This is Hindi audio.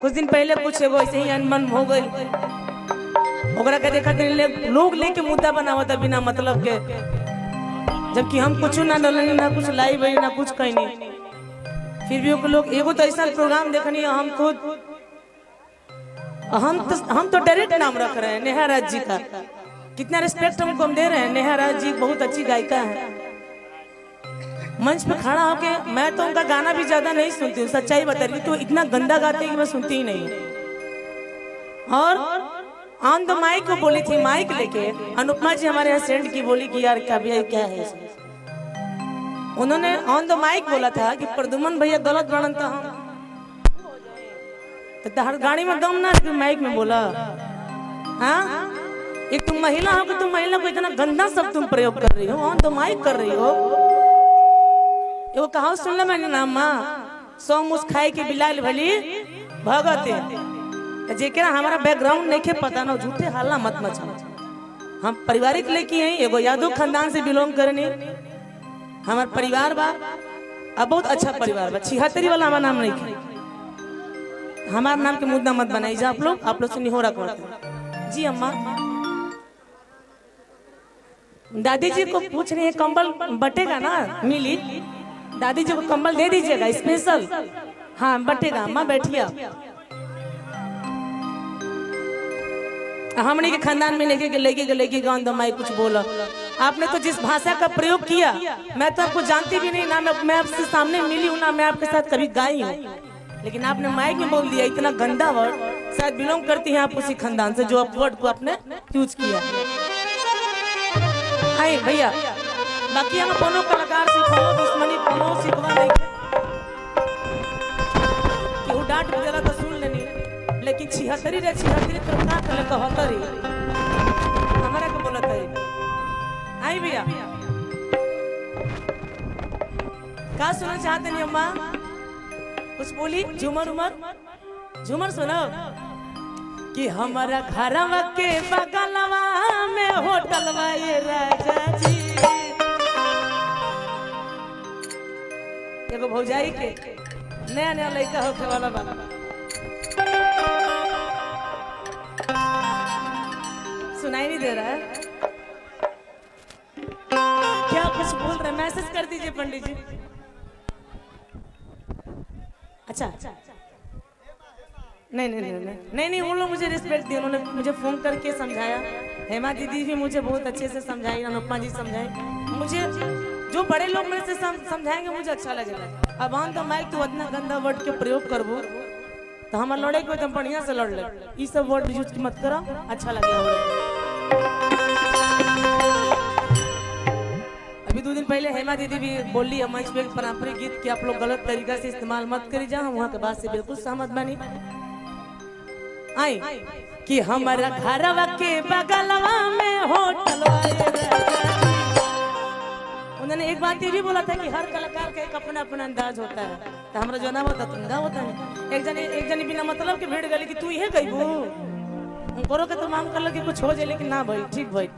कुछ दिन पहले कुछ एगो ऐसे ही अनबन हो गई, ओकरा के देखा लोग लेके मुद्दा बनावा था बिना मतलब के, जबकि हम कुछ ना डलनी ना कुछ लाई बनी ना कुछ कहनी, फिर भी लोग एगो तो ऐसा प्रोग्राम देखनी। हम तो डायरेक्ट नाम रख रहे हैं नेहा राज जी का, कितना रिस्पेक्ट हमको हम दे रहे हैं। नेहा राज जी बहुत अच्छी गायिका है। मंच पे खड़ा होके मैं तो उनका गाना भी ज्यादा नहीं सुनती हूँ, सच्चाई बता रही, तो इतना गंदा गाती है कि मैं सुनती ही नहीं। और ऑन द माइक को बोली थी, माइक लेके अनुपमा जी हमारे यहाँ सेंड की, बोली कि यार क्या भैया क्या है इसमें। उन्होंने ऑन द माइक बोला था कि प्रदुमन भैया गलत वर्णन था, तो हर गाड़ी में दम ना माइक में बोला। हाँ, एक तुम महिला हो कि तुम महिला को इतना गंदा सब तुम प्रयोग कर रही हो, ऑन द माइक कर रही हो। वो कहा सुन लो मैंने नाम माँ 100 मुस खाए के बिलाल भली भगते, जेकरा हमारा बैकग्राउंड नहीं के पता ना, झूठे हल्ला मत मचा। हम पारिवारिक लेके हैं, एगो यादव खानदान से बिलोंग करने, हमार परिवार बा अब बहुत अच्छा परिवार बा। 76 वाला हमारा नाम नहीं है, हमारे नाम के मुद्दा मत बनाई जा आप लोग से नहीं हो रहा करते जी। अम्मा दादी जी को पूछ रही है कंबल बटेगा ना, मिली दादी जी को कंबल दे दीजिएगा स्पेशल। हाँ बटेगा, अम्मा बैठिए। हमने के खानदान में लेके गाँव दमाई कुछ बोला आपने, तो जिस भाषा का प्रयोग किया मैं तो आपको जानती भी नहीं ना, मैं आपसे सामने मिली हूँ ना, मैं आपके साथ कभी गाई हूँ, लेकिन आपने माइक में बोल दिया इतना गंदा वर्ड। शायद बिलोंग करती हैं आप उसी खानदान से जो आप वर्ड को आपने यूज किया। हाय भैया, बाकी हम कोनो कलाकार से कोनो दुश्मनी कोनो सिकवा नहीं कि वो डांट वगैरह तो सुन लेनी, लेकिन 76 तो का कले कहतरी हमारा के बोलत है। आई भैया का सुनना चाहते नहीं अम्मा, कुछ बोली? झूमर सुनो कि हमारा घरवा के बगलवा में होटलवा ये राजा जी, एगो भौजाई के नया लड़का होके वाला बा, सुनाई नहीं दे रहा है क्या? कुछ बोल रहे, मैसेज कर दीजिए पंडित जी। अच्छा नहीं, उन लोग मुझे रिस्पेक्ट दिया, उन्होंने मुझे फोन करके समझाया। हेमा दीदी भी मुझे बहुत अच्छे से समझाई, अनुपमा जी समझाई मुझे, जो बड़े लोग मेरे से समझाएंगे मुझे अच्छा लगेगा। अब ऑन द माइक तू इतना गंदा वर्ड के प्रयोग करबो तो हम लड़े को एकदम बढ़िया से लड़ ले, ये सब वर्ड यूज मत करो, अच्छा लगेगा। अभी 2 दिन पहले हेमा दीदी भी बोली है मंच पे पारंपरिक गीत कि आप लोग गलत तरीका से इस्तेमाल मत करी जा, हम वहाँ के बात से बिल्कुल सहमत बनी। आई कि हमारा घरवा के बगलवा में होटल, उन्होंने एक बात ये भी बोला था कि हर कलाकार का एक अपना अपना अंदाज होता है, तो हमारा जो ना होता तुंगा होता है। एक जनी बिना मतलब के भेड़ गली कि तू ये कहबू, करो के तो मांग कर कि कुछ हो जाए, लेकिन ना भाई ठीक भाई